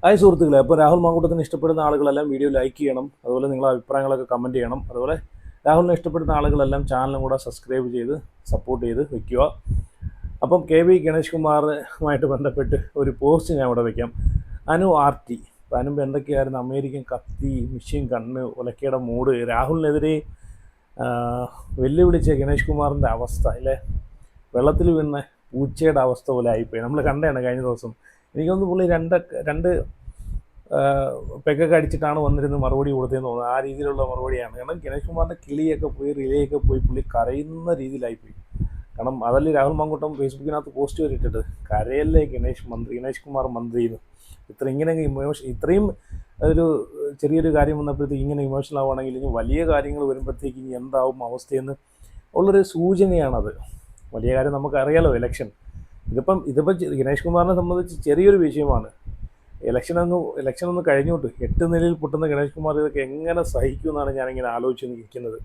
Hi സുഹൃത്തുക്കളെ, അപ്പോൾ രാഹുൽ മാങ്കൂട്ടത്തിന് ഇഷ്ടപ്പെടുന്ന ആളുകളെല്ലാം വീഡിയോ ലൈക്ക് ചെയ്യണം. അതുപോലെ നിങ്ങളുടെ അഭിപ്രായങ്ങളൊക്കെ കമൻറ്റ് ചെയ്യണം. അതുപോലെ രാഹുലിനെ ഇഷ്ടപ്പെടുന്ന ആളുകളെല്ലാം ചാനലും കൂടെ സബ്സ്ക്രൈബ് ചെയ്ത് സപ്പോർട്ട് ചെയ്ത് വയ്ക്കുക. അപ്പം കെ ഗണേഷ് കുമാറുമായിട്ട് ബന്ധപ്പെട്ട് ഒരു പോസ്റ്റ് ഞാൻ ഇവിടെ വയ്ക്കാം. അനു RT അതിനുമ്പോൾ എന്തൊക്കെയായിരുന്നു അമേരിക്കൻ കത്തി, മിഷ്യൻ കണ്ണ്, ഒലക്കയുടെ മൂട്, രാഹുലിനെതിരെ വെല്ലുവിളിച്ച ഗണേഷ് കുമാറിൻ്റെ അവസ്ഥ അല്ലേ, വെള്ളത്തിൽ വീണ പൂച്ചയുടെ അവസ്ഥ പോലെ ആയിപ്പോയി. നമ്മൾ കണ്ടതാണ് കഴിഞ്ഞ ദിവസം. എനിക്കൊന്ന് പുള്ളി രണ്ട് പെഗൊക്കെ അടിച്ചിട്ടാണ് വന്നിരുന്ന് മറുപടി കൊടുത്തതെന്ന് തോന്നുന്നത്. ആ രീതിയിലുള്ള മറുപടിയാണ്. കാരണം ഗണേഷ് കുമാറിൻ്റെ കിളിയൊക്കെ പോയി റിലേയൊക്കെ പോയി പുള്ളി കരയുന്ന രീതിയിലായിപ്പോയി. കാരണം അതല്ലേ രാഹുൽ മാങ്കൂട്ടം ഫേസ്ബുക്കിനകത്ത് പോസ്റ്റ് വരിട്ടിട്ട്, കരയല്ലേ ഗണേഷ് കുമാർ മന്ത്രിന്ന്. ഇത്രയും ഒരു ചെറിയൊരു കാര്യം വന്നപ്പോഴത്തേക്ക് ഇങ്ങനെ ഇമോഷണൽ ആവുകയാണെങ്കിൽ ഇനി വലിയ കാര്യങ്ങൾ വരുമ്പോഴത്തേക്ക് ഇനി എന്താവും അവസ്ഥയെന്ന് ഉള്ളൊരു സൂചനയാണത്. വലിയ കാര്യം നമുക്കറിയാലോ, ഇലക്ഷൻ. ഇതിപ്പം ഗണേഷ് കുമാറിനെ സംബന്ധിച്ച് ചെറിയൊരു വിഷയമാണ്. ഇലക്ഷൻ ഒന്ന് കഴിഞ്ഞോട്ട് 8 നിലയിൽ പൊട്ടുന്ന ഗണേഷ് കുമാർ ഇതൊക്കെ എങ്ങനെ സഹിക്കുമെന്നാണ് ഞാനിങ്ങനെ ആലോചിച്ച് നിൽക്കുന്നത്.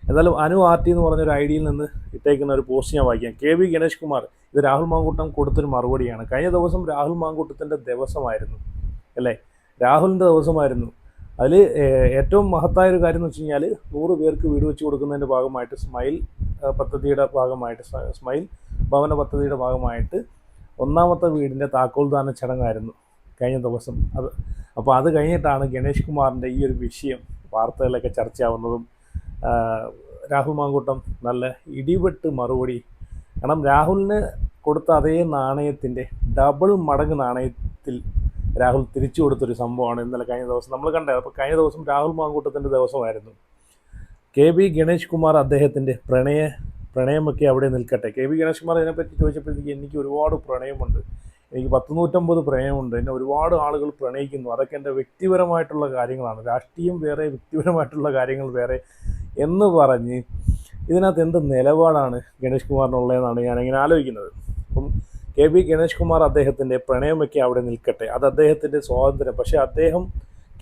എന്തായാലും അനു RT എന്ന് പറഞ്ഞൊരു ഐഡിയിൽ നിന്ന് ഇട്ടേക്കുന്ന ഒരു പോസ്റ്റ് ഞാൻ വായിക്കാം. ഗണേഷ് കുമാർ ഇത് രാഹുൽ മാങ്കൂട്ടം കൊടുത്തൊരു മറുപടിയാണ്. കഴിഞ്ഞ ദിവസം രാഹുൽ മാങ്കൂട്ടത്തിൻ്റെ ദിവസമായിരുന്നു അല്ലേ, രാഹുലിൻ്റെ ദിവസമായിരുന്നു. അതിൽ ഏറ്റവും മഹത്തായൊരു കാര്യം എന്ന് വെച്ച് കഴിഞ്ഞാൽ 100 പേർക്ക് വീട് വെച്ച് കൊടുക്കുന്നതിൻ്റെ ഭാഗമായിട്ട് സ്മൈൽ ഭവന പദ്ധതിയുടെ ഭാഗമായിട്ട് 1ാമത്തെ വീടിൻ്റെ താക്കോൽദാന ചടങ്ങായിരുന്നു കഴിഞ്ഞ ദിവസം. അപ്പോൾ അത് കഴിഞ്ഞിട്ടാണ് ഗണേഷ് കുമാറിൻ്റെ ഈ ഒരു വിഷയം വാർത്തകളിലൊക്കെ ചർച്ചയാവുന്നതും രാഹുൽ മാങ്കൂട്ടം നല്ല ഇടിവെട്ട് മറുപടി. കാരണം രാഹുലിന് കൊടുത്ത അതേ നാണയത്തിൻ്റെ ഡബിൾ മടങ്ങ് നാണയത്തിൽ രാഹുൽ തിരിച്ചു കൊടുത്തൊരു സംഭവമാണ് ഇന്നലെ കഴിഞ്ഞ ദിവസം നമ്മൾ കണ്ടത്. അപ്പോൾ കഴിഞ്ഞ ദിവസം രാഹുൽ മാങ്കൂട്ടത്തിൻ്റെ ദിവസമായിരുന്നു. ഗണേഷ് കുമാർ അദ്ദേഹത്തിൻ്റെ പ്രണയമൊക്കെ അവിടെ നിൽക്കട്ടെ. ഗണേഷ് കുമാർ ഇതിനെപ്പറ്റി ചോദിച്ചപ്പോഴത്തേക്ക് എനിക്ക് ഒരുപാട് പ്രണയമുണ്ട്, എനിക്ക് 150 പ്രണയമുണ്ട്, എന്നെ ഒരുപാട് ആളുകൾ പ്രണയിക്കുന്നു, അതൊക്കെ എൻ്റെ വ്യക്തിപരമായിട്ടുള്ള കാര്യങ്ങളാണ്, രാഷ്ട്രീയം വേറെ വ്യക്തിപരമായിട്ടുള്ള കാര്യങ്ങൾ വേറെ എന്ന് പറഞ്ഞ് ഇതിനകത്ത് എന്ത് നിലപാടാണ് ഗണേഷ് കുമാറിനുള്ളതെന്നാണ് ഞാനിങ്ങനെ ആലോചിക്കുന്നത്. അപ്പം ഗണേഷ് കുമാർ അദ്ദേഹത്തിൻ്റെ പ്രണയമൊക്കെ അവിടെ നിൽക്കട്ടെ, അത് അദ്ദേഹത്തിൻ്റെ സ്വാതന്ത്ര്യം. പക്ഷേ അദ്ദേഹം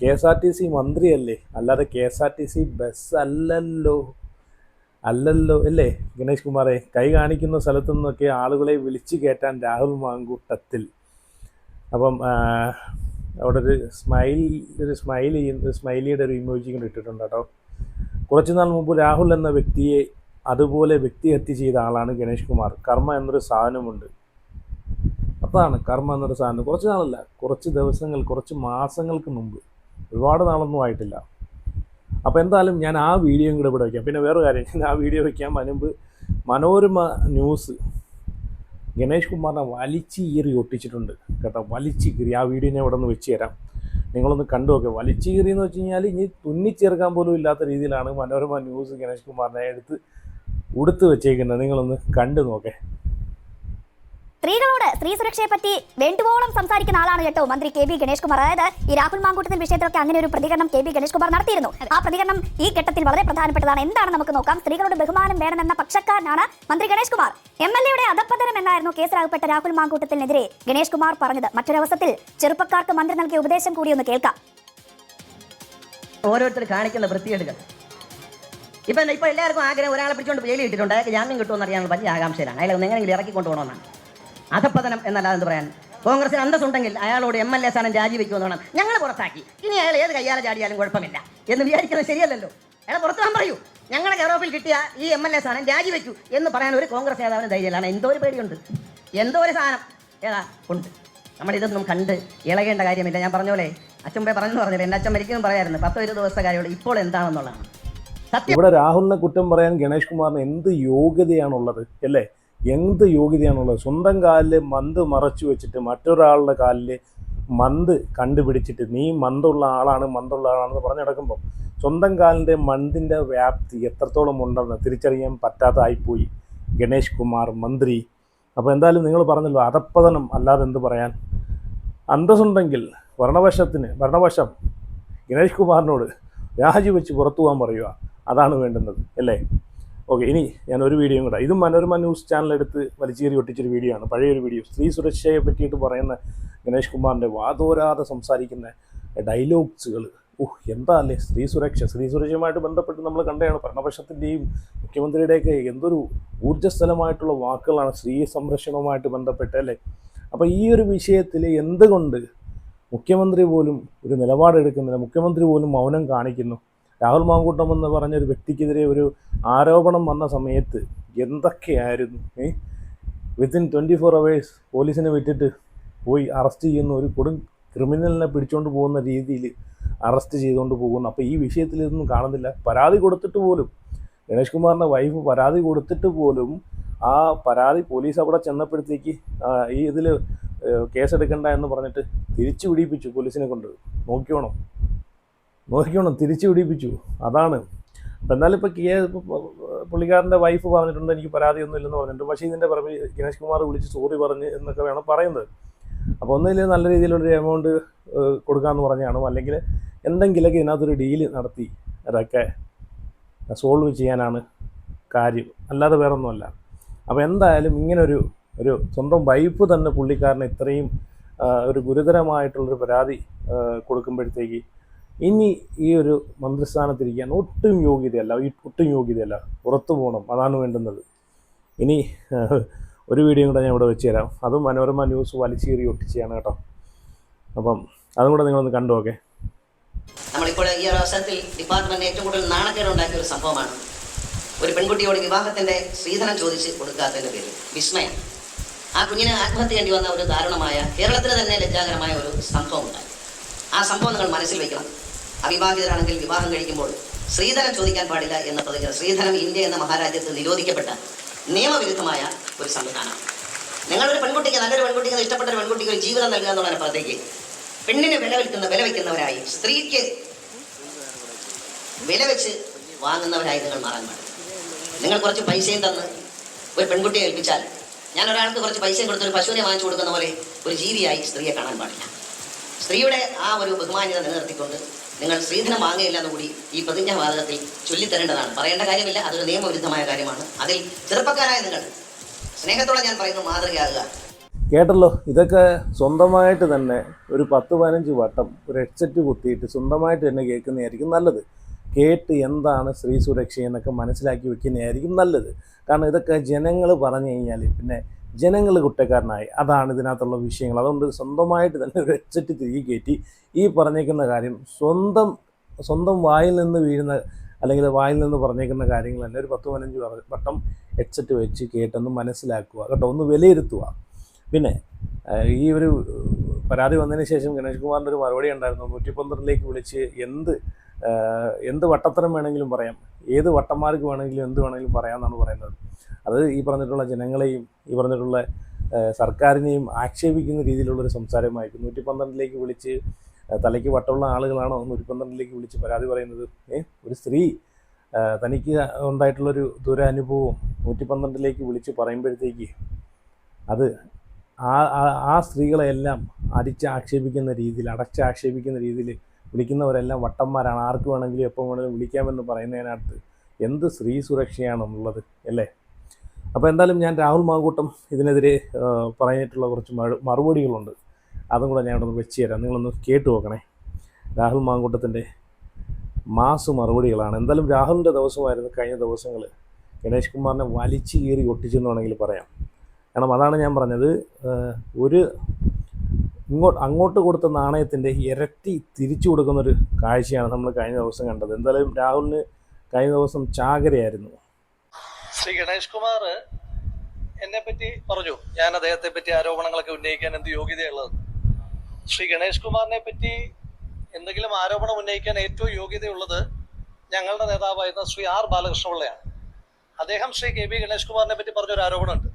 KSRTC മന്ത്രിയല്ലേ, അല്ലാതെ KSRTC ബസ് അല്ലല്ലോ അല്ലേ ഗണേഷ് കുമാറെ. കൈ കാണിക്കുന്ന സ്ഥലത്തു നിന്നൊക്കെ ആളുകളെ വിളിച്ചു കയറ്റാൻ രാഹുൽ മാങ്കൂട്ടത്തിൽ. അപ്പം അവിടെ ഒരു സ്മൈലിയുടെ ഒരു ഇമോജി കൊണ്ട് ഇട്ടിട്ടുണ്ട് കേട്ടോ. കുറച്ചുനാൾ മുമ്പ് രാഹുൽ എന്ന വ്യക്തിയെ അതുപോലെ വ്യക്തിഹത്യ ചെയ്ത ആളാണ് ഗണേഷ് കുമാർ. കർമ്മ എന്നൊരു സാധനമുണ്ട്, അതാണ് കർമ്മ എന്നൊരു സാധനം. കുറച്ച് നാളല്ല, കുറച്ച് ദിവസങ്ങൾ, കുറച്ച് മാസങ്ങൾക്ക് മുമ്പ്, ഒരുപാട് നാളൊന്നും ആയിട്ടില്ല. അപ്പോൾ എന്തായാലും ഞാൻ ആ വീഡിയോയും കൂടെ ഇവിടെ വയ്ക്കാം. പിന്നെ വേറെ കാര്യം, ഞാൻ ആ വീഡിയോ വയ്ക്കാൻ മുൻപ് മനോരമ ന്യൂസ് ഗണേഷ് കുമാറിനെ വലിച്ചീറി ഒട്ടിച്ചിട്ടുണ്ട് കേട്ടോ, വലിച്ചീറി. ആ വീഡിയോ ഞാൻ ഇവിടെ നിന്ന് വെച്ച് തരാം, നിങ്ങളൊന്ന് കണ്ടു നോക്കുക. വലിച്ചീറി എന്ന് വെച്ച് കഴിഞ്ഞാൽ ഇനി തുന്നിച്ചേർക്കാൻ പോലും ഇല്ലാത്ത രീതിയിലാണ് മനോരമ ന്യൂസ് ഗണേഷ് കുമാറിനെ ഉടുത്ത് വെച്ചേക്കുന്നത്. നിങ്ങളൊന്ന് കണ്ടു നോക്കേ. സ്ത്രീകളോട് സ്ത്രീ സുരക്ഷയെ പറ്റി വേണ്ടുവോളം സംസാരിക്കുന്ന ആളാണ് കേട്ടോ മന്ത്രി ഗണേഷ് കുമാർ. അതായത് ഈ രാഹുൽ മാങ്കൂട്ടത്തിൽ വിഷയത്തിലൊക്കെ അങ്ങനെ ഒരു പ്രതികരണം ഗണേഷ് കുമാർ നടത്തിയിരുന്നു. ആ പ്രതികരണം ഈ ഘട്ടത്തിൽ വളരെ പ്രധാനപ്പെട്ടതാണ്. എന്താണ് നമുക്ക് നോക്കാം. സ്ത്രീകളോട് ബഹുമാനം വേണമെന്ന പക്ഷക്കാരനാണ് മന്ത്രി ഗണേഷ് കുമാർ. MLA അധപ്പതനം എന്നായിരുന്നു കേസിലാകപ്പെട്ട രാഹുൽ മാങ്കൂട്ടത്തിനെതിരെ ഗണേഷ് കുമാർ പറഞ്ഞത്. മറ്റൊരവസരത്തിൽ ചെറുപ്പക്കാർക്ക് മന്ത്രി നൽകിയ ഉപദേശം കൂടി ഒന്ന് കേൾക്കാം. ഓരോരുത്തർ കാണിക്കുന്ന വൃത്തികേടുകൾ ഇപ്പൊ എല്ലാവർക്കും ആഗ്രഹം, ഒരാളെ പിടിച്ചുകൊണ്ട് ജയിലിൽ ഇട്ടിട്ടുണ്ട്, അയാൾക്ക് ജാമ്യം കിട്ടുമെന്ന് അറിയാനുള്ള വലിയ ആകാംക്ഷയിലാണ്. അയാൾ എങ്ങനെയെങ്കിലും ഇറക്കി കൊണ്ടുപോകണമെന്നാണ്. അധപ്പതനം എന്നല്ലാതെ എന്ത് പറയാൻ. കോൺഗ്രസിന് അന്തസ്സുണ്ടെങ്കിൽ അയാളോട് MLA സ്ഥാനം രാജിവെക്കുമെന്ന് വേണം. ഞങ്ങൾ പുറത്താക്കി, ഇനി അയാൾ ഏത് കയ്യാലെ ചാടിയാലും കുഴപ്പമില്ല എന്ന് വിചാരിക്കുന്നത് ശരിയല്ലല്ലോ. അയാളെ പുറത്താൻ പറയൂ. ഞങ്ങളുടെ കെയറോഫിൽ കിട്ടിയ ഈ MLA സ്ഥാനം രാജിവെക്കൂ എന്ന് പറയാൻ ഒരു കോൺഗ്രസ് നേതാവിന് ധൈര്യമാണ്. എന്തോ ഒരു പേടിയുണ്ട്, എന്തോ ഒരു സാധനം ഉണ്ട്. നമ്മളിതൊന്നും കണ്ട് ഇളകേണ്ട കാര്യമില്ല. ഞാൻ പറഞ്ഞ പോലെ അച്ഛൻ പറഞ്ഞില്ല, എൻ്റെ അച്ഛൻ മരിക്കും പറയായിരുന്നു 10-20 ദിവസത്തെ കാര്യമുള്ളൂ. ഇപ്പോൾ എന്താണെന്നുള്ളതാണ് സത്യം. ഇവിടെ രാഹുലിനെ കുറ്റം പറയാൻ ഗണേഷ് കുമാറിന് എന്ത് യോഗ്യതയാണുള്ളത് അല്ലേ, എന്ത് യോഗ്യതയാണുള്ളത്. സ്വന്തം കാലിൽ മന്ത് മറച്ചു വെച്ചിട്ട് മറ്റൊരാളുടെ കാലിൽ മന്ത് കണ്ടുപിടിച്ചിട്ട് നീ മന്തുള്ള ആളാണെന്ന് പറഞ്ഞു നടക്കുമ്പോൾ സ്വന്തം കാലിൻ്റെ മന്തിൻ്റെ വ്യാപ്തി എത്രത്തോളം ഉണ്ടെന്ന് തിരിച്ചറിയാൻ പറ്റാതായിപ്പോയി ഗണേഷ് കുമാർ മന്ത്രി. അപ്പോൾ എന്തായാലും നിങ്ങൾ പറഞ്ഞല്ലോ, അധപ്പതനം അല്ലാതെ എന്ത് പറയാൻ. അന്തസ്സുണ്ടെങ്കിൽ ഭരണപക്ഷം ഗണേഷ് കുമാറിനോട് രാജിവെച്ച് പുറത്തു പോകാൻ പറയുക, അതാണ് വേണ്ടുന്നത് അല്ലേ. ഓക്കെ, ഇനി ഞാൻ ഒരു വീഡിയോയും കൂടെ, ഇതും മനോരമ ന്യൂസ് ചാനലെടുത്ത് വലിച്ചേറി ഒട്ടിച്ചൊരു വീഡിയോ ആണ്, പഴയൊരു വീഡിയോ. സ്ത്രീ സുരക്ഷയെ പറ്റിയിട്ട് പറയുന്ന ഗണേഷ് കുമാറിൻ്റെ വാതോരാതെ സംസാരിക്കുന്ന ഡയലോഗ്സുകൾ, എന്താ അല്ലേ സ്ത്രീ സുരക്ഷയുമായിട്ട് ബന്ധപ്പെട്ട് നമ്മൾ കണ്ടതാണ്. ഭരണപക്ഷത്തിൻ്റെയും മുഖ്യമന്ത്രിയുടെയൊക്കെ എന്തൊരു ഊർജ്ജസ്വലമായിട്ടുള്ള വാക്കുകളാണ് സ്ത്രീ സംരക്ഷണവുമായിട്ട് ബന്ധപ്പെട്ട് അല്ലേ. അപ്പോൾ ഈ ഒരു വിഷയത്തിൽ എന്തുകൊണ്ട് മുഖ്യമന്ത്രി പോലും ഒരു നിലപാടെടുക്കുന്നില്ല, മുഖ്യമന്ത്രി പോലും മൗനം കാണിക്കുന്നു. രാഹുൽ മാങ്കൂട്ടം എന്ന് പറഞ്ഞൊരു വ്യക്തിക്കെതിരെ ഒരു ആരോപണം വന്ന സമയത്ത് എന്തൊക്കെയായിരുന്നു. വിത്തിൻ 24 hours പോലീസിനെ വിട്ടിട്ട് പോയി അറസ്റ്റ് ചെയ്യുന്ന ഒരു കൊടും ക്രിമിനലിനെ പിടിച്ചുകൊണ്ട് പോകുന്ന രീതിയിൽ അറസ്റ്റ് ചെയ്തുകൊണ്ട് പോകുന്നു. അപ്പോൾ ഈ വിഷയത്തിൽ ഇതൊന്നും കാണുന്നില്ല. പരാതി കൊടുത്തിട്ട് പോലും ഗണേഷ് കുമാറിൻ്റെ വൈഫ് പരാതി കൊടുത്തിട്ട് പോലും ആ പരാതി പോലീസ് അവിടെ ചെന്നപ്പോഴത്തേക്ക് ഈ ഇതിൽ കേസെടുക്കണ്ട എന്ന് പറഞ്ഞിട്ട് തിരിച്ചു പിടിപ്പിച്ചു പോലീസിനെ കൊണ്ട്. നോക്കിക്കോണം തിരിച്ചു പിടിപ്പിച്ചു. അതാണ്. അപ്പം എന്നാലും ഇപ്പോൾ പുള്ളിക്കാരൻ്റെ വൈഫ് പറഞ്ഞിട്ടുണ്ട് എനിക്ക് പരാതിയൊന്നും ഇല്ലെന്ന് പറഞ്ഞിട്ടുണ്ട്. പക്ഷേ ഇതിൻ്റെ പുറമെ ഗണേഷ് കുമാർ വിളിച്ച് സോറി പറഞ്ഞ് എന്നൊക്കെ വേണം പറയുന്നത്. അപ്പോൾ ഒന്നിൽ നല്ല രീതിയിലൊരു എമൗണ്ട് കൊടുക്കാമെന്ന് പറഞ്ഞാണ്, അല്ലെങ്കിൽ എന്തെങ്കിലുമൊക്കെ ഇതിനകത്തൊരു ഡീല് നടത്തി അതൊക്കെ സോൾവ് ചെയ്യാനാണ് കാര്യം, അല്ലാതെ വേറൊന്നുമല്ല. അപ്പോൾ എന്തായാലും ഇങ്ങനൊരു സ്വന്തം വൈഫ് തന്നെ പുള്ളിക്കാരന് ഇത്രയും ഒരു ഗുരുതരമായിട്ടുള്ളൊരു പരാതി കൊടുക്കുമ്പോഴത്തേക്ക് ഇനി ഈ ഒരു മന്ത്രിസ്ഥാനത്തിരിക്കാൻ ഒട്ടും യോഗ്യതയല്ല, പുറത്തു പോകണം, അതാണ് വേണ്ടുന്നത്. ഇനി ഒരു വീഡിയോ കൂടെ ഞാൻ ഇവിടെ വെച്ച് തരാം. അതും മനോരമ ന്യൂസ് വലിച്ചീറി ഒട്ടിച്ചാണ് കേട്ടോ. അപ്പം അതും കൂടെ നിങ്ങളൊന്ന് കണ്ടു. ഓക്കെ, നമ്മളിപ്പോൾ ഈ ഒരു അവസരത്തിൽ ഡിപ്പാർട്ട്മെന്റ് ഏറ്റവും കൂടുതൽ നാണക്കേട് ഉണ്ടാക്കിയ ഒരു സംഭവമാണ് ഒരു പെൺകുട്ടിയോട് വിവാഹത്തിന്റെ സ്ത്രീധനം ചോദിച്ച് കൊടുക്കാത്തതിന്റെ പേരിൽ വിസ്മയം. ആ കുഞ്ഞിന് ആത്മഹത്യ ചെയ്യേണ്ടി വന്ന ഒരു ദാരുണമായ, കേരളത്തിന് തന്നെ ലജ്ജാകരമായ ഒരു സംഭവം ഉണ്ടായി. ആ സംഭവം നിങ്ങൾ മനസ്സിൽ വയ്ക്കണം. അവിവാഹിതരാണെങ്കിൽ വിവാഹം കഴിക്കുമ്പോൾ സ്ത്രീധനം ചോദിക്കാൻ പാടില്ല എന്ന പ്രതിജ്ഞ. സ്ത്രീധനം ഇന്ത്യ എന്ന മഹാരാജ്യത്ത് നിരോധിക്കപ്പെട്ട നിയമവിരുദ്ധമായ ഒരു സംവിധാനമാണ്. നിങ്ങളൊരു പെൺകുട്ടിക്ക്, നല്ലൊരു പെൺകുട്ടിക്ക്, ഇഷ്ടപ്പെട്ട ഒരു പെൺകുട്ടിക്ക് ഒരു ജീവിതം നൽകുക എന്നുള്ളതിനപ്പുറത്തേക്ക് പെണ്ണിന് വില വയ്ക്കുന്നവരായി, സ്ത്രീക്ക് വില വെച്ച് വാങ്ങുന്നവരായി നിങ്ങൾ മാറാൻ പാടില്ല. നിങ്ങൾ കുറച്ച് പൈസയും തന്ന് ഒരു പെൺകുട്ടിയെ ഏൽപ്പിച്ചാൽ, ഞാൻ ഒരാൾക്ക് കുറച്ച് പൈസയും കൊടുത്ത് ഒരു പശുവിനെ വാങ്ങിച്ചു കൊടുക്കുന്ന പോലെ ഒരു ജീവിയായി സ്ത്രീയെ കാണാൻ പാടില്ല. സ്ത്രീയുടെ ആ ഒരു ബഹുമാന്യത നിലനിർത്തിക്കൊണ്ട് നിങ്ങൾ സ്ത്രീധനം വാങ്ങുകയില്ല എന്നുകൂടി ഈ പ്രതിജ്ഞാവാദത്തിൽ ചൊല്ലിത്തരേണ്ടതാണ്. പറയേണ്ട കാര്യമില്ല, അതൊരു നിയമവിരുദ്ധമായ കാര്യമാണ്. അതിൽ ചെറുപ്പക്കാരായ നിങ്ങൾ സ്നേഹത്തോടെ ഞാൻ പറയുന്നു, മാതൃകയാകുക. കേട്ടല്ലോ. ഇതൊക്കെ സ്വന്തമായിട്ട് തന്നെ ഒരു 10-15 വട്ടം ഒരു ഹെഡ്സെറ്റ് കുത്തിയിട്ട് സ്വന്തമായിട്ട് തന്നെ കേൾക്കുന്നതായിരിക്കും നല്ലത്. കേട്ട് എന്താണ് സ്ത്രീ സുരക്ഷ എന്നൊക്കെ മനസ്സിലാക്കി വെക്കുന്നതായിരിക്കും നല്ലത്. കാരണം ഇതൊക്കെ ജനങ്ങൾ പറഞ്ഞു കഴിഞ്ഞാൽ പിന്നെ ജനങ്ങൾ കുറ്റക്കാരനായി. അതാണ് ഇതിനകത്തുള്ള വിഷയങ്ങൾ. അതുകൊണ്ട് സ്വന്തമായിട്ട് തന്നെ ഒരു ഹെഡ്സെറ്റ് തിരികെ കയറ്റി ഈ പറഞ്ഞേക്കുന്ന കാര്യം സ്വന്തം വായിൽ നിന്ന് വീഴുന്ന, അല്ലെങ്കിൽ വായിൽ നിന്ന് പറഞ്ഞേക്കുന്ന കാര്യങ്ങൾ തന്നെ ഒരു 10-15 വട്ടം ഹെഡ്സെറ്റ് വെച്ച് കേട്ടൊന്ന് മനസ്സിലാക്കുക കേട്ടോ, ഒന്ന് വിലയിരുത്തുക. പിന്നെ ഈ ഒരു പരാതി വന്നതിന് ശേഷം ഗണേഷ് കുമാറിൻ്റെ ഒരു മറുപടി ഉണ്ടായിരുന്നു. 112 വിളിച്ച് എന്ത് വട്ടത്തരം വേണമെങ്കിലും പറയാം, ഏത് വട്ടന്മാർക്ക് വേണമെങ്കിലും എന്ത് വേണമെങ്കിലും പറയാമെന്നാണ് പറയുന്നത്. അത് ഈ പറഞ്ഞിട്ടുള്ള ജനങ്ങളെയും ഈ പറഞ്ഞിട്ടുള്ള സർക്കാരിനെയും ആക്ഷേപിക്കുന്ന രീതിയിലുള്ളൊരു സംസാരമായിരിക്കും. 112 വിളിച്ച് തലയ്ക്ക് വട്ടമുള്ള ആളുകളാണോ 112 വിളിച്ച് പരാതി പറയുന്നത്? ഒരു സ്ത്രീ തനിക്ക് ഉണ്ടായിട്ടുള്ളൊരു ദുരനുഭവം 112 വിളിച്ച് പറയുമ്പോഴത്തേക്ക് അത് ആ സ്ത്രീകളെല്ലാം അടച്ചാക്ഷേപിക്കുന്ന രീതിയിൽ വിളിക്കുന്നവരെല്ലാം വട്ടന്മാരാണ്, ആർക്ക് വേണമെങ്കിലും എപ്പോൾ വേണമെങ്കിലും വിളിക്കാമെന്ന് പറയുന്നതിനകത്ത് എന്ത് സ്ത്രീ സുരക്ഷയാണെന്നുള്ളത് അല്ലേ? അപ്പോൾ എന്തായാലും ഞാൻ രാഹുൽ മാങ്കൂട്ടം ഇതിനെതിരെ പറഞ്ഞിട്ടുള്ള കുറച്ച് മറുപടികളുണ്ട്, അതും കൂടെ ഞാൻ ഇവിടെ ഒന്ന് വെച്ച് തരാം. നിങ്ങളൊന്ന് കേട്ട് നോക്കണേ. രാഹുൽ മാങ്കൂട്ടത്തിൻ്റെ മാസ് മറുപടികളാണ്. എന്തായാലും രാഹുലിൻ്റെ ദിവസമായിരുന്നു കഴിഞ്ഞ ദിവസങ്ങൾ. ഗണേഷ് കുമാറിനെ വലിച്ചു കീറി ഒട്ടിച്ചെന്ന് വേണമെങ്കിൽ പറയാം. കാരണം അതാണ് ഞാൻ പറഞ്ഞത്, അങ്ങോട്ട് കൊടുത്ത നാണയത്തിൻ്റെ ഇരട്ടി തിരിച്ചു കൊടുക്കുന്നൊരു കാഴ്ചയാണ് നമ്മൾ കഴിഞ്ഞ ദിവസം കണ്ടത്. എന്തായാലും രാഹുലിന് കഴിഞ്ഞ ദിവസം ചാകരയായിരുന്നു. ശ്രീ ഗണേഷ് കുമാർ എന്നെ പറ്റി പറഞ്ഞു, ഞാൻ അദ്ദേഹത്തെ പറ്റി ആരോപണങ്ങളൊക്കെ ഉന്നയിക്കാൻ എന്ത് യോഗ്യതയുള്ളത്. ശ്രീ ഗണേഷ് കുമാറിനെ പറ്റി എന്തെങ്കിലും ആരോപണം ഉന്നയിക്കാൻ ഏറ്റവും യോഗ്യതയുള്ളത് ഞങ്ങളുടെ നേതാവായിരുന്ന ശ്രീ ആർ ബാലകൃഷ്ണപിള്ളയാണ്. അദ്ദേഹം ശ്രീ കെ ബി ഗണേഷ് കുമാറിനെ പറ്റി പറഞ്ഞൊരു ആരോപണമുണ്ട്.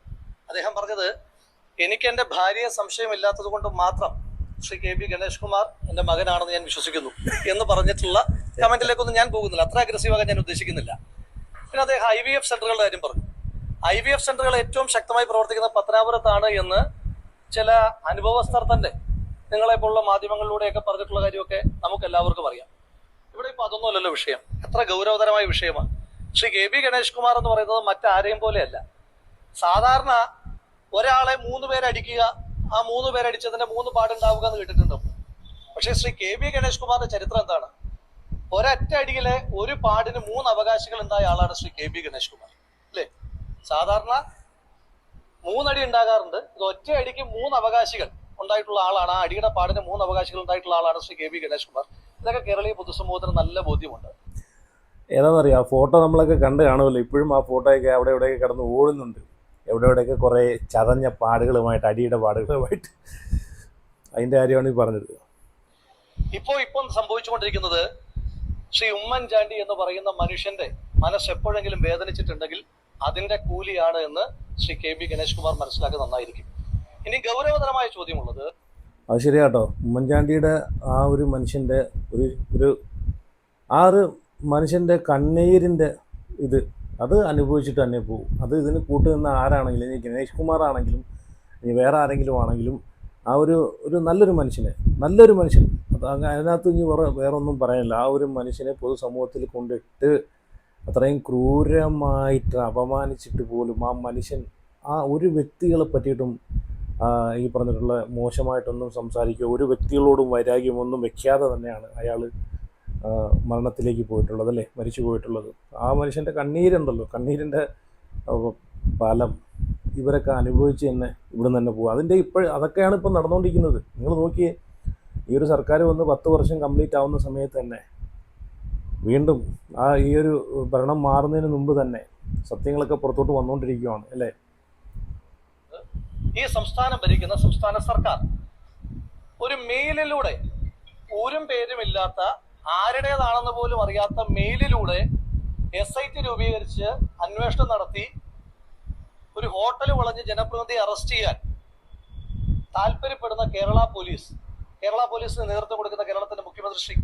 അദ്ദേഹം പറഞ്ഞത്, എനിക്ക് എൻ്റെ ഭാര്യയെ സംശയമില്ലാത്തത് കൊണ്ട് മാത്രം ശ്രീ കെ ബി ഗണേഷ് കുമാർ എൻ്റെ മകനാണെന്ന് ഞാൻ വിശ്വസിക്കുന്നു എന്ന് പറഞ്ഞിട്ടുള്ള കമന്റിലേക്കൊന്നും ഞാൻ പോകുന്നില്ല. അത്ര അഗ്രസീവാകാൻ ഞാൻ ഉദ്ദേശിക്കുന്നില്ല. പിന്നെ അദ്ദേഹം IVF സെന്ററുകളുടെ കാര്യം പറഞ്ഞു. IVF സെന്ററുകൾ ഏറ്റവും ശക്തമായി പ്രവർത്തിക്കുന്ന പത്തനാപുരത്താണ് എന്ന് ചില അനുഭവസ്ഥർ തന്നെ നിങ്ങളെപ്പോലുള്ള മാധ്യമങ്ങളിലൂടെയൊക്കെ പറഞ്ഞിട്ടുള്ള കാര്യമൊക്കെ നമുക്ക് എല്ലാവർക്കും അറിയാം. ഇവിടെ ഇപ്പോൾ അതൊന്നുമല്ലല്ലോ വിഷയം. എത്ര ഗൗരവതരമായ വിഷയമാണ്. ശ്രീ കെ ബി ഗണേഷ് കുമാർ എന്ന് പറയുന്നത് മറ്റാരെയും പോലെയല്ല. സാധാരണ ഒരാളെ 3 പേരടിക്കുക, ആ 3 പേരടിച്ചതിന്റെ 3 പാടുണ്ടാവുക എന്ന് കേട്ടിട്ടുണ്ടോ? പക്ഷേ ശ്രീ കെ ബി ഗണേഷ് കുമാറിന്റെ ചരിത്രം എന്താണ്? ഒരൊറ്റ അടിയിലെ ഒരു പാടിന് 3 അവകാശികൾ ഉണ്ടായ ആളാണ് ശ്രീ കെ ബി ഗണേഷ് കുമാർ, അല്ലേ? സാധാരണ 3 അടി ഉണ്ടാകാറുണ്ട്. ഇത് ഒറ്റ അടിക്ക് 3 അവകാശികൾ ഉണ്ടായിട്ടുള്ള ആളാണ്. ആ അടിയുടെ പാടിന് 3 അവകാശികൾ ഉണ്ടായിട്ടുള്ള ആളാണ് ശ്രീ കെ ബി ഗണേഷ് കുമാർ. ഇതൊക്കെ കേരളീയ പൊതുസമൂഹത്തിന് നല്ല ബോധ്യമുണ്ട്. ഏതാണെന്നറിയാം, ആ ഫോട്ടോ നമ്മളൊക്കെ കണ്ട് കാണുമല്ലോ. ഇപ്പോഴും ആ ഫോട്ടോയൊക്കെ അവിടെ എവിടെയൊക്കെ കിടന്ന് ഓടുന്നുണ്ട്. എവിടെയൊക്കെ കുറേ ചതഞ്ഞ പാടുകളുമായിട്ട്, അടിയുടെ പാടുകളുമായിട്ട്. അതിൻ്റെ കാര്യമാണ് ഈ പറഞ്ഞത്. ഇപ്പം സംഭവിച്ചുകൊണ്ടിരിക്കുന്നത്, ശ്രീ ഉമ്മൻചാണ്ടി എന്ന് പറയുന്ന മനുഷ്യന്റെ മനസ്സ് എപ്പോഴെങ്കിലും വേദനിച്ചിട്ടുണ്ടെങ്കിൽ അതിന്റെ കൂലിയാണ് എന്ന് ശ്രീ കെ ബി ഗണേഷ് കുമാർ മനസ്സിലാക്കുന്നത് നന്നായിരിക്കും. ഇനി ഗൗരവതരമായ ചോദ്യമുള്ളത്, അത് ശരിയാട്ടോ, ഉമ്മൻചാണ്ടിയുടെ ആ ഒരു മനുഷ്യൻ്റെ ഒരു മനുഷ്യൻ്റെ കണ്ണീരിൻ്റെ അത് അനുഭവിച്ചിട്ട് തന്നെ പോകും. അത് ഇതിന് കൂട്ടുനിന്ന ആരാണെങ്കിലും, ഇനി ഗണേഷ് കുമാർ ആണെങ്കിലും ഇനി വേറെ ആരെങ്കിലും ആണെങ്കിലും, ആ ഒരു നല്ലൊരു മനുഷ്യൻ, അത് അതിനകത്ത് ഇനി വേറെ ഒന്നും പറയാനില്ല. ആ ഒരു മനുഷ്യനെ പൊതുസമൂഹത്തിൽ കൊണ്ടിട്ട് അത്രയും ക്രൂരമായിട്ട് അപമാനിച്ചിട്ട് പോലും ആ മനുഷ്യൻ ആ ഒരു വ്യക്തികളെ പറ്റിയിട്ടും ഈ പറഞ്ഞിട്ടുള്ള മോശമായിട്ടൊന്നും സംസാരിക്കുക, ഒരു വ്യക്തികളോടും വൈരാഗ്യമൊന്നും വെക്കാതെ തന്നെയാണ് അയാൾ മരണത്തിലേക്ക് പോയിട്ടുള്ളത്, അല്ലേ, മരിച്ചു പോയിട്ടുള്ളത്. ആ മനുഷ്യൻ്റെ കണ്ണീരുണ്ടല്ലോ, കണ്ണീരിൻ്റെ ഫലം ഇവരൊക്കെ അനുഭവിച്ച് തന്നെ ഇവിടെ നിന്ന് തന്നെ പോകും. അതൊക്കെയാണ് ഇപ്പം നടന്നുകൊണ്ടിരിക്കുന്നത്. നിങ്ങൾ നോക്കിയേ, ഈ ഒരു സർക്കാർ വന്ന് 10 വർഷം കംപ്ലീറ്റ് ആവുന്ന സമയത്ത് തന്നെ വീണ്ടും ഈ ഒരു ഭരണം മാറുന്നതിന് മുമ്പ് തന്നെ സത്യങ്ങളൊക്കെ പുറത്തോട്ട് വന്നുകൊണ്ടിരിക്കുകയാണ്, അല്ലേ? ഈ സംസ്ഥാനം ഭരിക്കുന്ന സംസ്ഥാന സർക്കാർ ഒരു മെയിലിലൂടെ ഊരും പേരുമില്ലാത്ത, ആരുടേതാണെന്ന് പോലും അറിയാത്ത മെയിലിലൂടെ SIT രൂപീകരിച്ച് അന്വേഷണം നടത്തി ഒരു ഹോട്ടൽ വളഞ്ഞ് ജനപ്രതിനിധിയെ അറസ്റ്റ് ചെയ്യാൻ താല്പര്യപ്പെടുന്ന കേരള പോലീസിന് നേതൃത്വം കൊടുക്കുന്ന കേരളത്തിന്റെ മുഖ്യമന്ത്രി ശ്രീ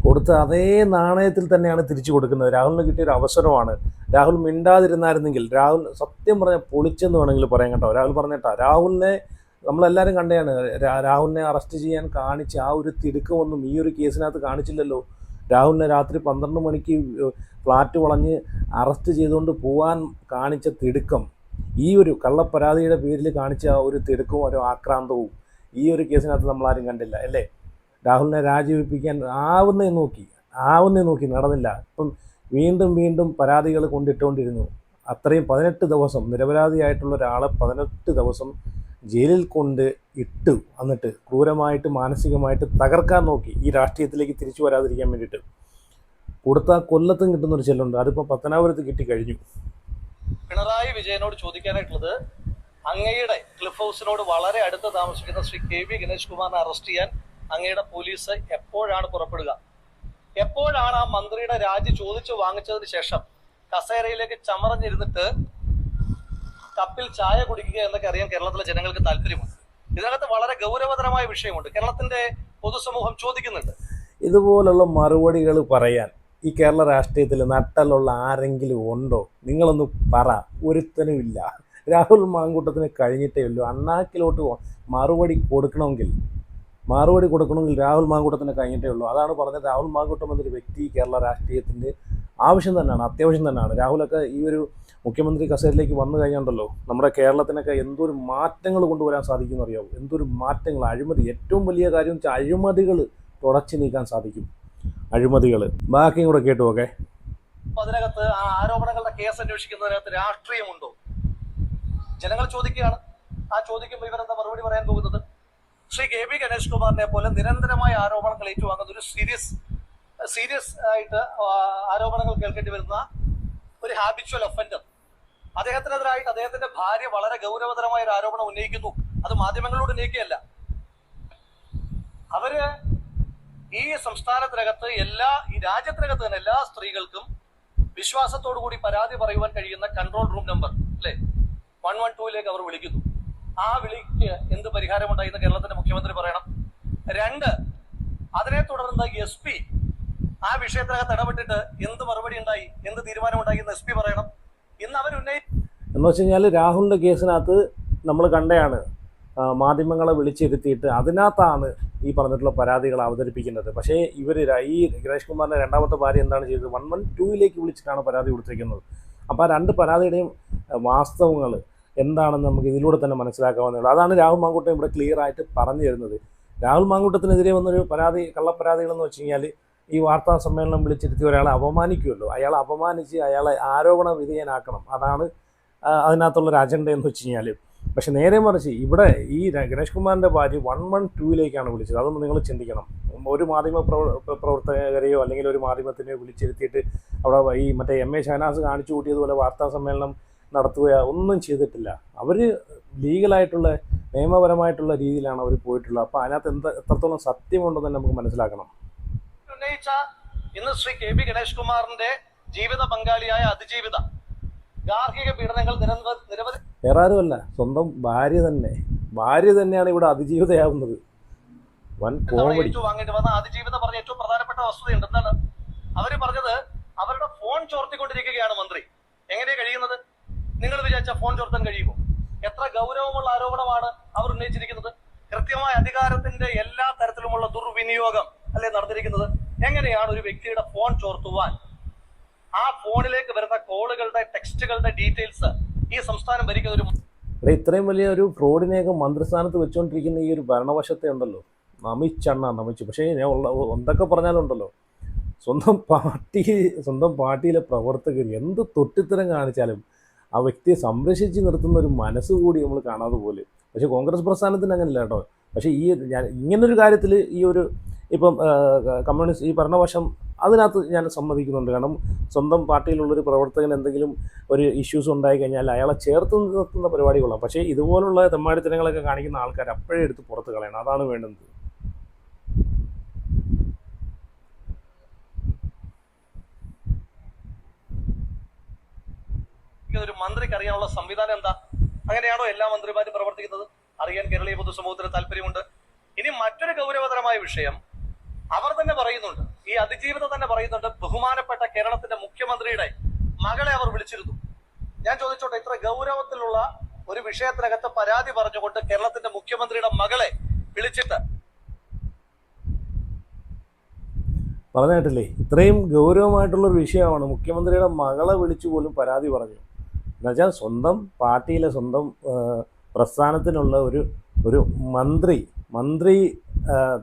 കൊടുത്ത അതേ നാണയത്തിൽ തന്നെയാണ് തിരിച്ചു കൊടുക്കുന്നത്. രാഹുലിന് കിട്ടിയൊരു അവസരമാണ്. രാഹുൽ മിണ്ടാതിരുന്നായിരുന്നെങ്കിൽ, രാഹുൽ സത്യം പറഞ്ഞാൽ പൊളിച്ചെന്ന് വേണമെങ്കിൽ പറയാൻ കേട്ടോ. രാഹുൽ പറഞ്ഞിട്ടാ, രാഹുലിനെ നമ്മളെല്ലാവരും കണ്ടെയാണ്. രാഹുലിനെ അറസ്റ്റ് ചെയ്യാൻ കാണിച്ച ആ ഒരു തിടുക്കമൊന്നും ഈ ഒരു കേസിനകത്ത് കാണിച്ചില്ലല്ലോ. രാഹുലിനെ രാത്രി 12 മണിക്ക് ഫ്ലാറ്റ് വളഞ്ഞ് അറസ്റ്റ് ചെയ്തുകൊണ്ട് പോകാൻ കാണിച്ച തിടുക്കം, ഈ ഒരു കള്ളപ്പരാതിയുടെ പേരിൽ കാണിച്ച ഒരു തിടുക്കവും ഒരു ആക്രാന്തവും ഈ ഒരു കേസിനകത്ത് നമ്മളാരും കണ്ടില്ല, അല്ലേ? രാഹുലിനെ രാജിവെപ്പിക്കാൻ ആവുന്നേ നോക്കി നടന്നില്ല. ഇപ്പം വീണ്ടും പരാതികൾ കൊണ്ടിട്ടുകൊണ്ടിരുന്നു. അത്രയും 18 ദിവസം നിരപരാധിയായിട്ടുള്ള ഒരാളെ 18 ദിവസം ജയിലിൽ കൊണ്ട് ഇട്ടു. എന്നിട്ട് ക്രൂരമായിട്ട് മാനസികമായിട്ട് തകർക്കാൻ നോക്കി, ഈ രാഷ്ട്രീയത്തിലേക്ക് തിരിച്ചു വരാതിരിക്കാൻ വേണ്ടിയിട്ട്. കൊടുത്ത കൊല്ലത്തും കിട്ടുന്നൊരു ചെല്ലുണ്ട്, അതിപ്പോൾ പത്തനാപുരത്ത് കിട്ടിക്കഴിഞ്ഞു. പിണറായി വിജയനോട് ചോദിക്കാനായിട്ടുള്ളത്, അങ്ങയുടെ ക്ലിഫ് ഹൗസിനോട് വളരെ അടുത്ത് താമസിക്കുന്ന ശ്രീ കെ ബി ഗണേഷ് കുമാറിനെ അറസ്റ്റ് ചെയ്യാൻ അങ്ങയുടെ പോലീസ് എപ്പോഴാണ് പുറപ്പെടുക? എപ്പോഴാണ് ആ മന്ത്രിയുടെ രാജി ചോദിച്ചു വാങ്ങിച്ചതിന് ശേഷം കസേരയിലേക്ക് ചമറഞ്ഞിരുന്നിട്ട് കപ്പിൽ ചായ കുടിക്കുക എന്നൊക്കെ അറിയാൻ കേരളത്തിലെ ജനങ്ങൾക്ക് താല്പര്യമുണ്ട്. ഇതിനകത്ത് വളരെ ഗൗരവതരമായ വിഷയമുണ്ട്. കേരളത്തിന്റെ പൊതുസമൂഹം ചോദിക്കുന്നുണ്ട്. ഇതുപോലുള്ള മറുപടികൾ പറയാൻ ഈ കേരള രാഷ്ട്രീയത്തിൽ നട്ടലുള്ള ആരെങ്കിലും ഉണ്ടോ? നിങ്ങളൊന്ന് പറ. ഒരുത്തനും ഇല്ല. രാഹുൽ മാങ്കൂട്ടത്തിന് കഴിഞ്ഞിട്ടേ ഉള്ളൂ. അണ്ണാക്കിലോട്ട് മറുപടി കൊടുക്കണമെങ്കിൽ രാഹുൽ മാങ്കൂട്ടത്തിന് കഴിഞ്ഞിട്ടേ ഉള്ളൂ. അതാണ് പറഞ്ഞത്. രാഹുൽ മാങ്കൂട്ടം എന്നൊരു വ്യക്തി കേരള രാഷ്ട്രീയത്തിൻ്റെ ആവശ്യം തന്നെയാണ്, അത്യാവശ്യം തന്നെയാണ്. രാഹുലൊക്കെ ഈ ഒരു മുഖ്യമന്ത്രി കസേരയിലേക്ക് വന്നു കഴിഞ്ഞുണ്ടല്ലോ, നമ്മുടെ കേരളത്തിനൊക്കെ എന്തൊരു മാറ്റങ്ങൾ കൊണ്ടുവരാൻ സാധിക്കുമെന്ന് അറിയാവും. എന്തൊരു മാറ്റങ്ങൾ. അഴിമതി, ഏറ്റവും വലിയ കാര്യം വെച്ചാൽ അഴിമതികൾ തുടച്ചു നീക്കാൻ സാധിക്കും. അഴിമതികൾ ബാക്കിയും കൂടെ കേട്ടു. ഓക്കെ, അതിനകത്ത് ആ ആരോപണങ്ങളുടെ കേസ് അന്വേഷിക്കുന്നതിനകത്ത് രാഷ്ട്രീയമുണ്ടോ? ജനങ്ങൾ ചോദിക്കുകയാണ്. ആ ചോദിക്കുമ്പോൾ ഇവരെന്താ മറുപടി പറയാൻ പോകുന്നത്? ശ്രീ കെ ബി ഗണേഷ് കുമാറിനെ പോലെ നിരന്തരമായ ആരോപണങ്ങൾ ഏറ്റുവാങ്ങുന്ന ഒരു സീരിയസ് ആയിട്ട് ആരോപണങ്ങൾ കേൾക്കേണ്ടി വരുന്ന ഒരു ഹാബിച്വൽ ഒഫൻഡർ, അദ്ദേഹത്തിനെതിരായിട്ട് അദ്ദേഹത്തിന്റെ ഭാര്യ വളരെ ഗൗരവതരമായ ഒരു ആരോപണം ഉന്നയിക്കുന്നു. അത് മാധ്യമങ്ങളോട് ഉന്നയിക്കുകയല്ല. അവര് ഈ സംസ്ഥാനത്തിനകത്ത് ഈ രാജ്യത്തിനകത്ത് തന്നെ എല്ലാ സ്ത്രീകൾക്കും വിശ്വാസത്തോടു കൂടി പരാതി പറയുവാൻ കഴിയുന്ന കൺട്രോൾ റൂം നമ്പർ, അല്ലെ, 112ലേക്ക് അവർ വിളിക്കുന്നു. ആ വിളിക്ക് എന്ത് പരിഹാരമുണ്ടായി കേരളത്തിന്റെ മുഖ്യമന്ത്രി പറയണം. 2, അതിനെ തുടർന്ന് SP ആ വിഷയത്തിനകത്ത് ഇടപെട്ടിട്ട് എന്ത് മറുപടി ഉണ്ടായി, എന്ത് തീരുമാനം ഉണ്ടായി എന്ന് SP പറയണം. ഇന്ന് അവർ എന്ന് വെച്ച് കഴിഞ്ഞാൽ രാഹുലിന്റെ കേസിനകത്ത് നമ്മൾ കണ്ടയാണ്, മാധ്യമങ്ങളെ വിളിച്ചിരുത്തിയിട്ട് അതിനകത്താണ് ഈ പറഞ്ഞിട്ടുള്ള പരാതികൾ അവതരിപ്പിക്കുന്നത്. പക്ഷേ ഇവർ ഈ ഗണേഷ് കുമാറിൻ്റെ രണ്ടാമത്തെ ഭാര്യ എന്താണ് ചെയ്തത്? 112ലേക്ക് വിളിച്ചിട്ടാണ് പരാതി കൊടുത്തിരിക്കുന്നത്. അപ്പോൾ ആ 2 പരാതിയുടെയും വാസ്തവങ്ങൾ എന്താണെന്ന് നമുക്ക് ഇതിലൂടെ തന്നെ മനസ്സിലാക്കാവുന്നതാണ്. അതാണ് രാഹുൽ മാങ്കൂട്ടം ഇവിടെ ക്ലിയർ ആയിട്ട് പറഞ്ഞു തരുന്നത്. രാഹുൽ മാങ്കൂട്ടത്തിനെതിരെ വന്നൊരു കള്ളപ്പരാതികളെന്ന് വെച്ച് കഴിഞ്ഞാൽ ഈ വാർത്താ സമ്മേളനം വിളിച്ചിരുത്തി ഒരാളെ അപമാനിക്കുമല്ലോ, അയാളെ അപമാനിച്ച് അയാളെ ആരോപണ വിധേയനാക്കണം. അതാണ് അതിനകത്തുള്ളൊരു അജണ്ട എന്ന് വെച്ച് കഴിഞ്ഞാൽ. പക്ഷെ നേരെ മറിച്ച് ഇവിടെ ഈ ഗണേഷ് കുമാറിൻ്റെ ഭാര്യ 112 വിളിച്ചത്. അതൊന്ന് നിങ്ങൾ ചിന്തിക്കണം. ഒരു മാധ്യമ പ്രവർത്തകരെയോ അല്ലെങ്കിൽ ഒരു മാധ്യമത്തിനെയോ വിളിച്ചിരുത്തിയിട്ട് അവിടെ ഈ മറ്റേ MA ഷഹനാസ് കാണിച്ചു കൂട്ടിയതുപോലെ വാർത്താ സമ്മേളനം നടത്തുകയോ ഒന്നും ചെയ്തിട്ടില്ല. അവർ ലീഗലായിട്ടുള്ള നിയമപരമായിട്ടുള്ള രീതിയിലാണ് അവർ പോയിട്ടുള്ളത്. അപ്പോൾ അതിനകത്ത് എത്രത്തോളം സത്യമുണ്ടെന്ന് തന്നെ നമുക്ക് മനസ്സിലാക്കണം. ഉന്നയിച്ച ഇന്ന് ശ്രീ KB ഗണേഷ് കുമാറിന്റെ ജീവിത പങ്കാളിയായ അതിജീവിത ഗാർഹിക പീഡനങ്ങൾ നിരവധി വേറെ ആരുമല്ല, സ്വന്തം ഭാര്യ തന്നെയാണ് ഇവിടെ അതിജീവിതയാവുന്നത്. വൻ കോമഡി. വാങ്ങേണ്ടി വന്ന അതിജീവിത പറഞ്ഞ ഏറ്റവും പ്രധാനപ്പെട്ട വസ്തുതയുണ്ട്. എന്താണ് അവര് പറഞ്ഞത്? അവരുടെ ഫോൺ ചോർത്തിക്കൊണ്ടിരിക്കുകയാണ് മന്ത്രി. എങ്ങനെയാ കഴിയുന്നത്? നിങ്ങൾ വിചാരിച്ച ഫോൺ ചോർത്താൻ കഴിയുമോ? എത്ര ഗൗരവമുള്ള ആരോപണമാണ് അവർ ഉന്നയിച്ചിരിക്കുന്നത്. കൃത്യമായ അധികാരത്തിന്റെ എല്ലാ തരത്തിലുമുള്ള ദുർവിനിയോഗം അല്ലെ നടന്നിരിക്കുന്നത്. എങ്ങനെയാണ് ഒരു വ്യക്തിയുടെ ഫോൺ ചോർത്തുവാൻ? ആ ഫോണിലേക്ക് വരുന്ന കോളുകളുടെ ടെക്സ്റ്റുകളുടെ ഡീറ്റെയിൽസ് ഈ സംസ്ഥാനം ഭരിക്കുന്ന ഒരു ഇത്രയും വലിയ ഒരു ഫ്രോഡിനെയൊക്കെ മന്ത്രിസ്ഥാനത്ത് വെച്ചുകൊണ്ടിരിക്കുന്ന ഈ ഒരു ഭരണവശത്തെ ഉണ്ടല്ലോ, നമിച്ചു. പക്ഷേ ഞാൻ എന്തൊക്കെ പറഞ്ഞാലുണ്ടല്ലോ, സ്വന്തം പാർട്ടിയിലെ പ്രവർത്തകർ എന്ത് തൊട്ടിത്തരം കാണിച്ചാലും ആ വ്യക്തിയെ സംരക്ഷിച്ച് നിർത്തുന്ന ഒരു മനസ്സ് കൂടി നമ്മൾ കാണാതെ പോലെ. പക്ഷേ കോൺഗ്രസ് പ്രസ്ഥാനത്തിന് അങ്ങനെയല്ല കേട്ടോ. പക്ഷേ ഇങ്ങനൊരു കാര്യത്തിൽ ഈ ഒരു ഇപ്പം കമ്മ്യൂണിസ്റ്റ് ഈ ഭരണവശം അതിനകത്ത് ഞാൻ സമ്മതിക്കുന്നുണ്ട്. കാരണം സ്വന്തം പാർട്ടിയിലുള്ളൊരു പ്രവർത്തകൻ എന്തെങ്കിലും ഒരു ഇഷ്യൂസ് ഉണ്ടായി കഴിഞ്ഞാൽ അയാളെ ചേർത്ത് നിർത്തുന്ന പരിപാടികളാണ്. പക്ഷേ ഇതുപോലുള്ള തെമ്മാടിത്തരങ്ങളൊക്കെ കാണിക്കുന്ന ആൾക്കാർ അപ്പോഴേ എടുത്ത് പുറത്ത് കളയണം. അതാണ് വേണ്ടുന്നത്. ഒരു മന്ത്രിക്ക് അറിയാനുള്ള സംവിധാനം എന്താ? അങ്ങനെയാണോ എല്ലാ മന്ത്രിമാരും പ്രവർത്തിക്കുന്നത്? അറിയാൻ കേരളീയ പൊതുസമൂഹത്തിന് താല്പര്യമുണ്ട്. ഇനി മറ്റൊരു ഗൗരവതരമായ വിഷയം അവർ തന്നെ പറയുന്നുണ്ട്, ഈ അതിജീവിതം തന്നെ പറയുന്നുണ്ട്, ബഹുമാനപ്പെട്ട കേരളത്തിന്റെ മുഖ്യമന്ത്രിയുടെ മകളെ അവർ വിളിച്ചിരുന്നു. ഞാൻ ചോദിച്ചോട്ടെ, ഇത്ര ഗൗരവത്തിലുള്ള ഒരു വിഷയത്തിനകത്ത് പരാതി പറഞ്ഞുകൊണ്ട് കേരളത്തിന്റെ മുഖ്യമന്ത്രിയുടെ മകളെ വിളിച്ചിട്ട് പറഞ്ഞിട്ടില്ലേ? ഇത്രയും ഗൗരവമായിട്ടുള്ളൊരു വിഷയമാണ്. മുഖ്യമന്ത്രിയുടെ മകളെ വിളിച്ചു പോലും പരാതി പറഞ്ഞു. എന്നുവെച്ചാൽ സ്വന്തം പാർട്ടിയിലെ സ്വന്തം പ്രസ്ഥാനത്തിനുള്ള ഒരു മന്ത്രി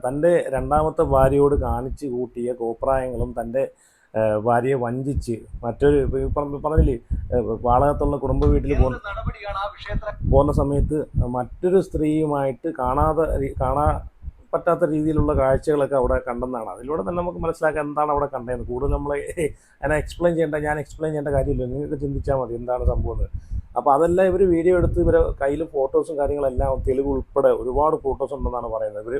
തൻ്റെ രണ്ടാമത്തെ ഭാര്യയോട് കാണിച്ചു കൂട്ടിയ കോപ്രായങ്ങളും തൻ്റെ ഭാര്യയെ വഞ്ചിച്ച് മറ്റൊരു പറഞ്ഞില്ലേ, വാളകത്തുള്ള കുടുംബ വീട്ടിൽ പോകുന്ന സമയത്ത് മറ്റൊരു സ്ത്രീയുമായിട്ട് കാണാൻ പറ്റാത്ത രീതിയിലുള്ള കാഴ്ചകളൊക്കെ അവിടെ കണ്ടെന്നാണ്. അതിലൂടെ തന്നെ നമുക്ക് മനസ്സിലാക്കാം എന്താണ് അവിടെ കണ്ടതെന്ന്. കൂടുതൽ നമ്മൾ ഞാൻ എക്സ്പ്ലെയിൻ ചെയ്യേണ്ട കാര്യമില്ല. നിങ്ങൾക്ക് ചിന്തിച്ചാൽ മതി എന്താണ് സംഭവം. അപ്പോൾ അതെല്ലാം ഇവർ വീഡിയോ എടുത്ത് ഇവരെ കയ്യിൽ ഫോട്ടോസും കാര്യങ്ങളെല്ലാം തെളിവ് ഉൾപ്പെടെ ഒരുപാട് ഫോട്ടോസ് ഉണ്ടെന്നാണ് പറയുന്നത്. ഇവർ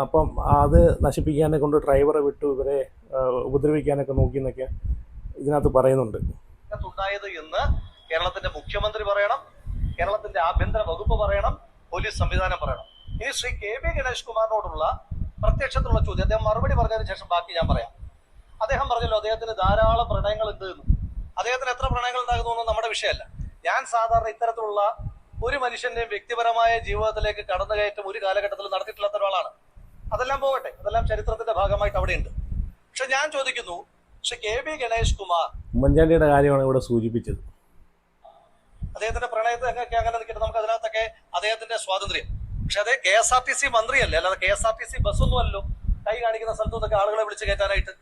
അപ്പം അത് നശിപ്പിക്കാനെ കൊണ്ട് ഡ്രൈവറെ വിട്ടു ഇവരെ ഉപദ്രവിക്കാനൊക്കെ നോക്കിയെന്നൊക്കെ ഇതിനകത്ത് പറയുന്നുണ്ട്. ഉണ്ടായത് എന്ന് കേരളത്തിന്റെ മുഖ്യമന്ത്രി പറയണം, കേരളത്തിന്റെ ആഭ്യന്തര വകുപ്പ് പറയണം, പോലീസ് സംവിധാനം പറയണം. ഇനി ശ്രീ KB ഗണേഷ് കുമാറിനോടുള്ള പ്രത്യക്ഷത്തിലുള്ള ചോദ്യം അദ്ദേഹം മറുപടി പറഞ്ഞതിന് ശേഷം ബാക്കി ഞാൻ പറയാം. അദ്ദേഹം പറഞ്ഞല്ലോ അദ്ദേഹത്തിന് ധാരാളം പ്രണയങ്ങൾ ഉണ്ട് എന്ന്. അദ്ദേഹത്തിന് എത്ര പ്രണയങ്ങൾ ഉണ്ടാകുന്നു നമ്മുടെ വിഷയമല്ല. ഞാൻ സാധാരണ ഇത്തരത്തിലുള്ള ഒരു മനുഷ്യന്റെയും വ്യക്തിപരമായ ജീവിതത്തിലേക്ക് കടന്നുകയറ്റം ഒരു കാലഘട്ടത്തിൽ നടത്തിയിട്ടില്ലാത്ത ഒരാളാണ്. അതെല്ലാം പോകട്ടെ, അതെല്ലാം ചരിത്രത്തിന്റെ ഭാഗമായിട്ട് അവിടെയുണ്ട്. പക്ഷെ ഞാൻ ചോദിക്കുന്നു, ശ്രീ KB ഗണേഷ് കുമാർ ഉമ്മൻചാണ്ടിയുടെ കാര്യമാണ് ഇവിടെ സൂചിപ്പിച്ചത്. അദ്ദേഹത്തിന്റെ പ്രണയത്തെ അങ്ങനെ നിൽക്കട്ടെ, നമുക്ക് അതിനകത്തൊക്കെ അദ്ദേഹത്തിന്റെ സ്വാതന്ത്ര്യം. പക്ഷെ അതേ KSRTC മന്ത്രിയല്ലേ, അല്ലാതെ KSRTC ബസ്സൊന്നും അല്ലല്ലോ കൈ കാണിക്കുന്ന സ്ഥലത്തു നിന്നൊക്കെ ആളുകളെ വിളിച്ച് കയറ്റാനായിട്ട്.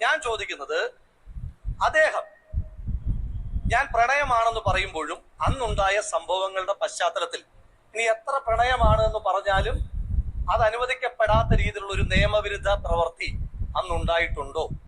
ഞാൻ ചോദിക്കുന്നത്, അദ്ദേഹം ഞാൻ പ്രണയമാണെന്ന് പറയുമ്പോഴും അന്നുണ്ടായ സംഭവങ്ങളുടെ പശ്ചാത്തലത്തിൽ ഇനി എത്ര പ്രണയമാണ് എന്ന് പറഞ്ഞാലും അത് അനുവദിക്കപ്പെടാത്ത രീതിയിലുള്ള ഒരു നിയമവിരുദ്ധ പ്രവൃത്തി അന്നുണ്ടായിട്ടുണ്ടോ?